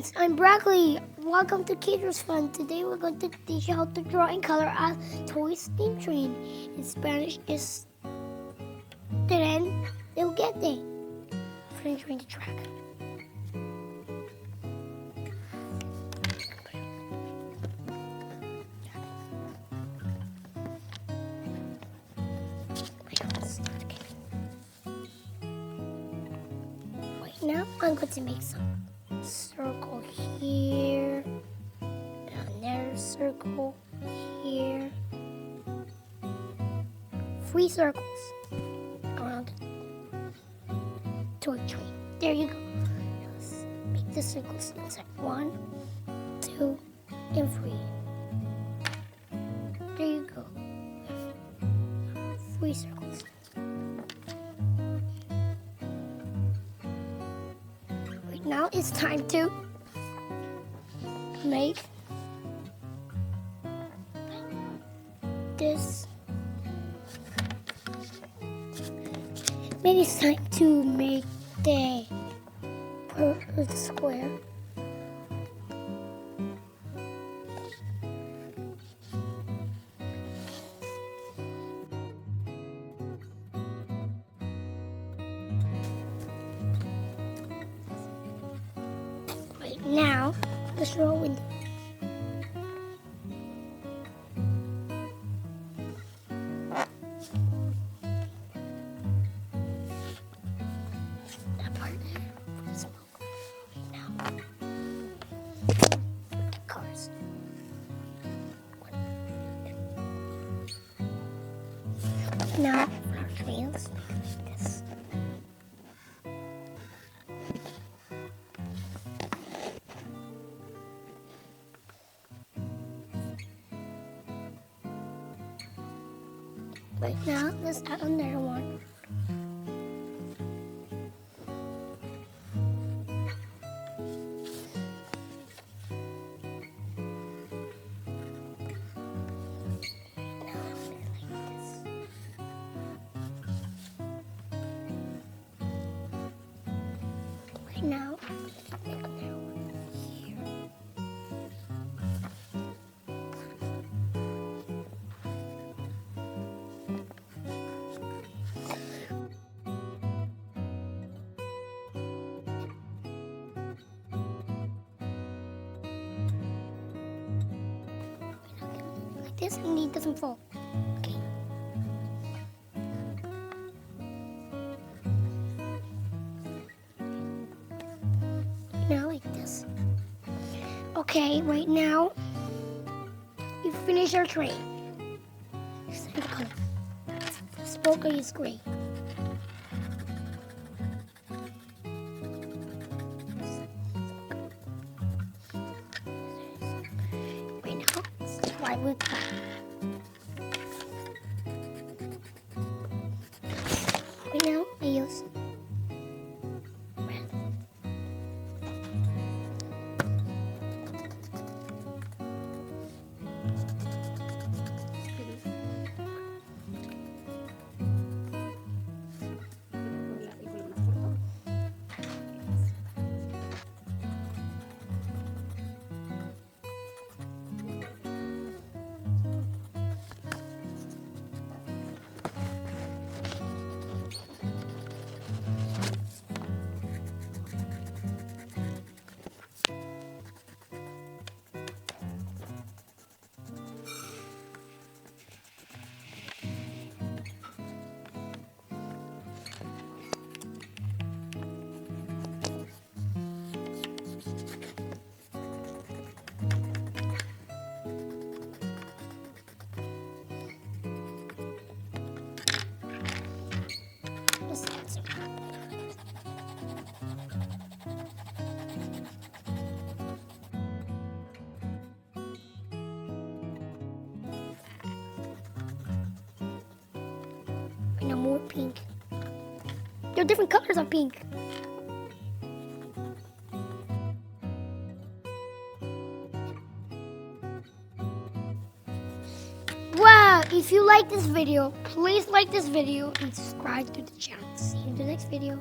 friends, I'm Broccoli. Welcome to KidDraws Today we're going to teach you how to draw and color a toy steam train. In Spanish is tren de juguete. French train to track. Now I'm going to make some circle here, another circle here, 3 circles around the toy train. There you go. Let's make the circles inside 1, 2, and 3. There you go. 3 circles. Now it's time to make this. Maybe it's time to make the perfect square. Now, let's draw a window. That part there for the smoke. Now, the cars. Now, our trails like this. Right now, let's add another one. Right now, let's make another one here. This and it doesn't fall. Okay. Now like this. Okay, right now you finish our train. It's time to color. The spoke is gray. Right now, it's white with black. Right now, I use red. And more pink. There are different colors of pink. Wow, if you like this video, please like this video and subscribe to the channel. See you in the next video.